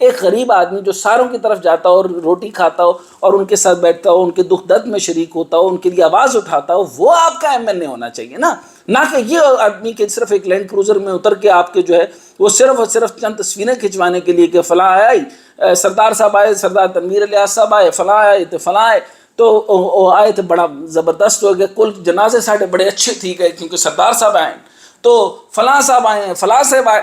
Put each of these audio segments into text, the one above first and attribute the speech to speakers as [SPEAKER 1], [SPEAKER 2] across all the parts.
[SPEAKER 1] ایک غریب آدمی جو ساروں کی طرف جاتا ہو اور روٹی کھاتا ہو اور ان کے ساتھ بیٹھتا ہو، ان کے دکھ درد میں شریک ہوتا ہو، ان کے لیے آواز اٹھاتا ہو، وہ آپ کا ایم ایل اے ہونا چاہیے نا، نہ کہ یہ آدمی کہ صرف ایک لینڈ کروزر میں اتر کے آپ کے جو ہے وہ صرف اور صرف چند تصویریں کھنچوانے کے لیے کہ فلاں آیا، سردار صاحب آئے، سردار تنویر الیاس صاحب آئے، فلاں آئے تو فلاں آئے، تو آئے تھے، بڑا زبردست ہو گیا، کل جنازے ساٹھے بڑے اچھے تھی گئے کیونکہ سردار صاحب آئے، تو فلاں صاحب آئے ہیں، فلاں صاحب آئے۔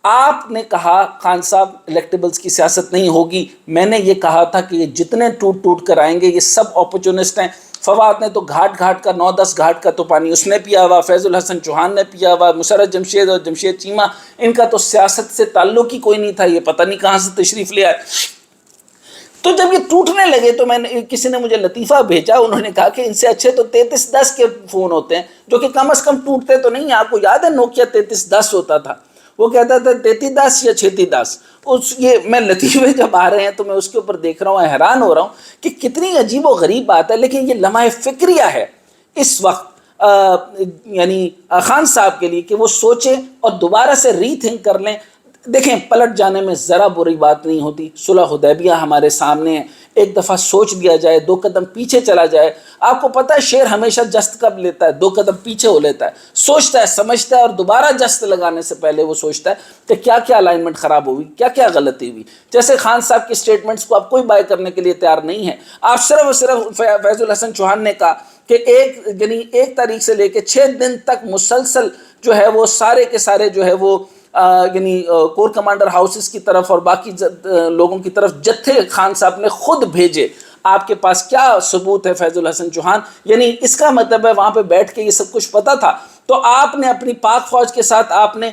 [SPEAKER 1] آپ نے کہا خان صاحب الیکٹیبلز کی سیاست نہیں ہوگی، میں نے یہ کہا تھا کہ یہ جتنے ٹوٹ کر آئیں گے یہ سب اپورچونسٹ ہیں۔ فواد نے تو گھاٹ کا 9-10 گھاٹ کا تو پانی اس نے پیا ہوا، فیض الحسن چوہان نے پیا ہوا، مسرت جمشید اور جمشید چیمہ، ان کا تو سیاست سے تعلق ہی کوئی نہیں تھا، یہ پتہ نہیں کہاں سے تشریف لے آئے۔ تو جب یہ ٹوٹنے لگے تو کسی نے مجھے لطیفہ بھیجا، انہوں نے کہا کہ ان سے اچھے تو 3310 کے فون ہوتے ہیں جو کہ کم از کم ٹوٹتے تو نہیں ہیں۔ آپ کو یاد ہے نوکیا 3310 ہوتا تھا، وہ کہتا تھا 3310 یا 3610۔ یہ میں لطیفے جب آ رہے ہیں تو میں اس کے اوپر دیکھ رہا ہوں، حیران ہو رہا ہوں کہ کتنی عجیب و غریب بات ہے، لیکن یہ لمحہ فکریہ ہے اس وقت یعنی خان صاحب کے لیے کہ وہ سوچیں اور دوبارہ سے ری تھنک کر لیں۔ دیکھیں پلٹ جانے میں ذرا بری بات نہیں ہوتی، صلح حدیبیہ ہمارے سامنے ہے، ایک دفعہ سوچ لیا جائے، 2 قدم پیچھے چلا جائے۔ آپ کو پتہ ہے شیر ہمیشہ جست کب لیتا ہے؟ 2 قدم پیچھے ہو لیتا ہے، سوچتا ہے، سمجھتا ہے، اور دوبارہ جست لگانے سے پہلے وہ سوچتا ہے کہ کیا کیا الائنمنٹ خراب ہوئی، کیا کیا غلطی ہوئی۔ جیسے خان صاحب کی سٹیٹمنٹس کو آپ کوئی بائی کرنے کے لیے تیار نہیں ہے، آپ صرف اور صرف فیض الحسن چوہان نے کہا کہ ایک تاریخ سے لے کے 6 دن تک مسلسل جو ہے وہ سارے کے سارے جو ہے وہ یعنی کور کمانڈر ہاؤسز کی طرف اور باقی لوگوں کی طرف جتھے خان صاحب نے خود بھیجے۔ آپ کے پاس کیا ثبوت ہے فیض الحسن چوہان؟ یعنی اس کا مطلب ہے وہاں پہ بیٹھ کے یہ سب کچھ پتا تھا، تو آپ نے اپنی پاک فوج کے ساتھ آپ نے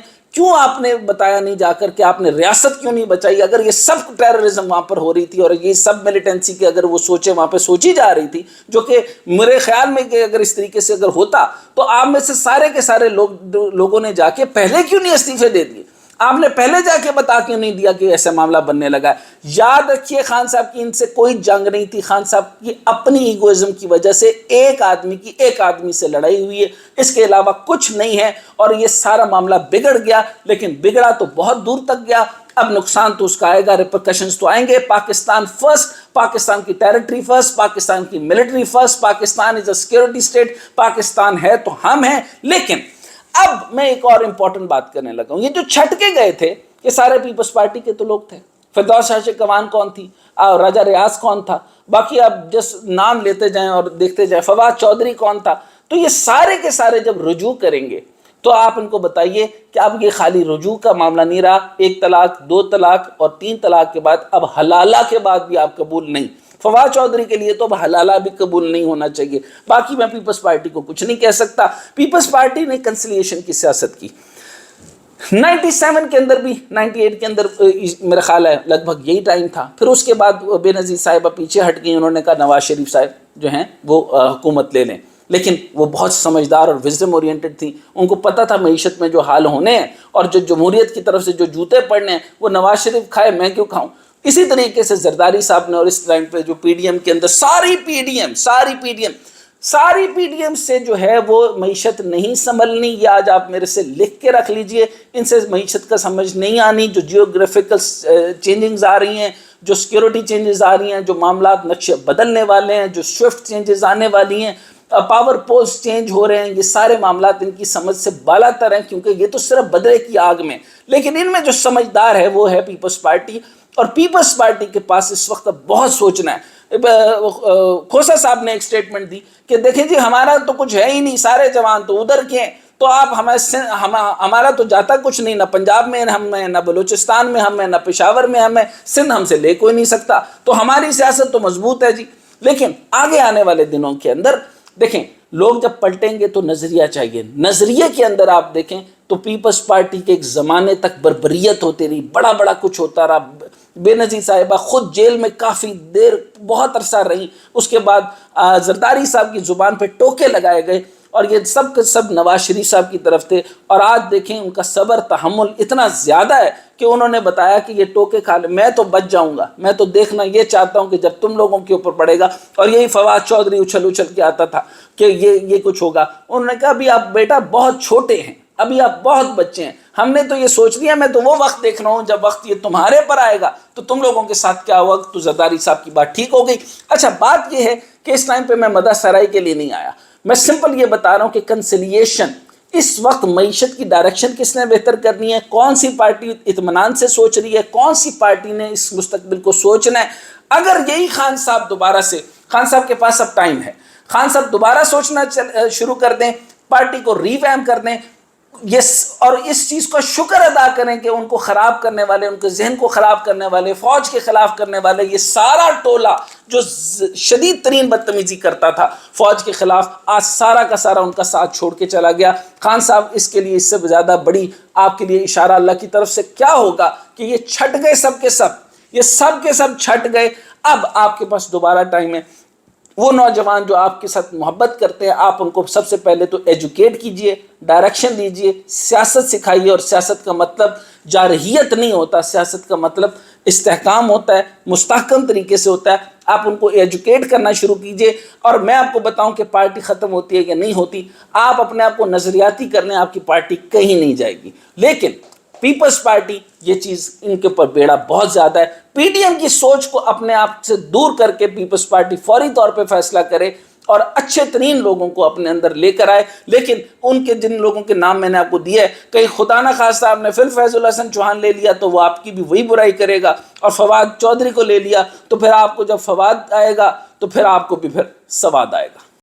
[SPEAKER 1] بتایا نہیں جا کر کہ آپ نے ریاست کیوں نہیں بچائی؟ اگر یہ سب ٹیررزم وہاں پر ہو رہی تھی اور یہ سب ملیٹنسی کے اگر وہ سوچیں وہاں پہ سوچی جا رہی تھی، جو کہ میرے خیال میں کہ اگر اس طریقے سے اگر ہوتا تو آپ میں سے سارے کے سارے لوگوں نے جا کے پہلے کیوں نہیں استعفے دے دیے؟ آپ نے پہلے جا کے بتا کیوں نہیں دیا کہ ایسا معاملہ بننے لگا ہے؟ یاد رکھیے خان صاحب کی ان سے کوئی جنگ نہیں تھی، خان صاحب کی اپنی ایگوئزم کی وجہ سے ایک آدمی سے لڑائی ہوئی ہے، اس کے علاوہ کچھ نہیں ہے، اور یہ سارا معاملہ بگڑ گیا، لیکن بگڑا تو بہت دور تک گیا۔ اب نقصان تو اس کا آئے گا، ریپرکشنز تو آئیں گے۔ پاکستان فرسٹ، پاکستان کی ٹیریٹری فرسٹ، پاکستان کی military first, Pakistan is a security state, Pakistan ہے تو ہم ہیں۔ لیکن اب میں ایک اور امپورٹنٹ بات کرنے لگا ہوں، یہ جو چھٹکے گئے تھے یہ سارے پیپلز پارٹی کے تو لوگ تھے۔ فردوس شاہ قوان کون تھی، راجہ ریاض کون تھا، باقی آپ جس نام لیتے جائیں اور دیکھتے جائیں، فواد چودھری کون تھا۔ تو یہ سارے کے سارے جب رجوع کریں گے تو آپ ان کو بتائیے کہ اب یہ خالی رجوع کا معاملہ نہیں رہا، 1 طلاق، 2 طلاق اور 3 طلاق کے بعد اب حلالہ کے بعد بھی آپ قبول نہیں۔ فواد چودھری کے لیے تو اب حلالہ بھی قبول نہیں ہونا چاہیے۔ باقی میں پیپلز پارٹی کو کچھ نہیں کہہ سکتا۔ پیپلز پارٹی نے کنسیلیشن کی سیاست کی 97 کے اندر بھی، 98 کے اندر میرا خیال ہے لگ بھگ یہی ٹائم تھا۔ پھر اس کے بعد بے نظیر صاحبہ پیچھے ہٹ گئی، انہوں نے کہا نواز شریف صاحب جو ہیں وہ حکومت لے لیں، لیکن وہ بہت سمجھدار اور وزڈم اورینٹڈ تھیں، ان کو پتہ تھا معیشت میں جو حال ہونے ہیں اور جو جمہوریت کی طرف سے جو جوتے پڑنے ہیں وہ نواز شریف کھائے، میں کیوں کھاؤں۔ اسی طریقے سے زرداری صاحب نے، اور اس ٹائم پہ جو پی ڈی ایم کے اندر ساری پی ڈی ایم سے جو ہے وہ معیشت نہیں سنبھلنی، یہ آج آپ میرے سے لکھ کے رکھ لیجئے، ان سے معیشت کا سمجھ نہیں آنی، جو جیوگرافیکل چینجنگز آ رہی ہیں، جو سیکیورٹی چینجز آ رہی ہیں، جو معاملات نقشے بدلنے والے ہیں، جو سوئفٹ چینجز آنے والی ہیں، پاور پولز چینج ہو رہے ہیں، یہ سارے معاملات ان کی سمجھ سے بالا تر ہیں، کیونکہ یہ تو صرف بدلے کی آگ میں۔ لیکن ان میں جو سمجھدار ہے وہ ہے پیپلز پارٹی، اور پیپلز پارٹی کے پاس اس وقت بہت سوچنا ہے۔ کھوسا صاحب نے ایک سٹیٹمنٹ دی کہ دیکھیں جی ہمارا تو کچھ ہے ہی نہیں، سارے جوان تو ادھر کے ہیں، تو آپ ہمارا تو جاتا کچھ نہیں، نہ پنجاب میں ہم ہیں، نہ بلوچستان میں ہم ہیں، نہ پشاور میں ہم ہیں، سندھ ہم سے لے کوئی نہیں سکتا، تو ہماری سیاست تو مضبوط ہے جی۔ لیکن آگے آنے والے دنوں کے اندر دیکھیں لوگ جب پلٹیں گے تو نظریہ چاہیے، نظریے کے اندر آپ دیکھیں تو پیپلز پارٹی کے ایک زمانے تک بربریت ہوتی رہی، بڑا کچھ ہوتا رہا۔ بے نظیر صاحبہ خود جیل میں کافی دیر بہت عرصہ رہی، اس کے بعد زرداری صاحب کی زبان پہ ٹوکے لگائے گئے، اور یہ سب کے سب نواز شریف صاحب کی طرف تھے، اور آج دیکھیں ان کا صبر تحمل اتنا زیادہ ہے کہ انہوں نے بتایا کہ یہ ٹوکے کھا لے، میں تو بچ جاؤں گا، میں تو دیکھنا یہ چاہتا ہوں کہ جب تم لوگوں کے اوپر پڑے گا۔ اور یہی فواد چودھری اچھل کے آتا تھا کہ یہ کچھ ہوگا، انہوں نے کہا بھی آپ بیٹا بہت چھوٹے ہیں، ابھی آپ بہت بچے ہیں. ہم نے تو یہ سوچ لیا میں تو وہ وقت دیکھ رہا ہوں جب وقت یہ تمہارے پر آئے گا تو تم لوگوں کے ساتھ کیا ہوا. تو زرداری صاحب کی بات ٹھیک ہو گئی. اچھا بات یہ ہے کہ اس ٹائم پہ میں مدح سرائی کے لیے نہیں آیا, میں سمپل یہ بتا رہا ہوں کہ کنسیلیشن اس وقت معیشت کی ڈائریکشن کس نے بہتر کرنی ہے, کون سی پارٹی اطمینان سے سوچ رہی ہے, کون سی پارٹی نے اس مستقبل کو سوچنا ہے. اگر یہی خان صاحب دوبارہ سے, خان صاحب کے پاس اب ٹائم ہے, خان صاحب دوبارہ سوچنا شروع کر دیں, پارٹی کو ریویمپ کر دیں, اور اس چیز کا شکر ادا کریں کہ ان کو خراب کرنے والے, ان کے ذہن کو خراب کرنے والے, فوج کے خلاف کرنے والے, یہ سارا ٹولہ جو شدید ترین بدتمیزی کرتا تھا فوج کے خلاف, آج سارا کا سارا ان کا ساتھ چھوڑ کے چلا گیا. خان صاحب اس کے لیے اس سے زیادہ بڑی آپ کے لیے اشارہ اللہ کی طرف سے کیا ہوگا کہ یہ چھٹ گئے سب کے سب, یہ سب کے سب چھٹ گئے. اب آپ کے پاس دوبارہ ٹائم ہے. وہ نوجوان جو آپ کے ساتھ محبت کرتے ہیں, آپ ان کو سب سے پہلے تو ایجوکیٹ کیجئے, ڈائریکشن دیجئے, سیاست سکھائیے. اور سیاست کا مطلب جارحیت نہیں ہوتا, سیاست کا مطلب استحکام ہوتا ہے, مستحکم طریقے سے ہوتا ہے. آپ ان کو ایجوکیٹ کرنا شروع کیجئے. اور میں آپ کو بتاؤں کہ پارٹی ختم ہوتی ہے کہ نہیں ہوتی, آپ اپنے آپ کو نظریاتی کر لیں, آپ کی پارٹی کہیں نہیں جائے گی. لیکن پیپلز پارٹی یہ چیز ان کے اوپر بیڑا بہت زیادہ ہے. پی ڈی ایم کی سوچ کو اپنے آپ سے دور کر کے پیپلز پارٹی فوری طور پہ فیصلہ کرے اور اچھے ترین لوگوں کو اپنے اندر لے کر آئے. لیکن ان کے جن لوگوں کے نام میں نے آپ کو دیا ہے, کہیں خدا نہ خواستہ آپ نے پھر فیض الحسن چوہان لے لیا تو وہ آپ کی بھی وہی برائی کرے گا, اور فواد چودھری کو لے لیا تو پھر آپ کو جب فواد آئے گا تو پھر آپ کو بھی پھر سواد آئے گا.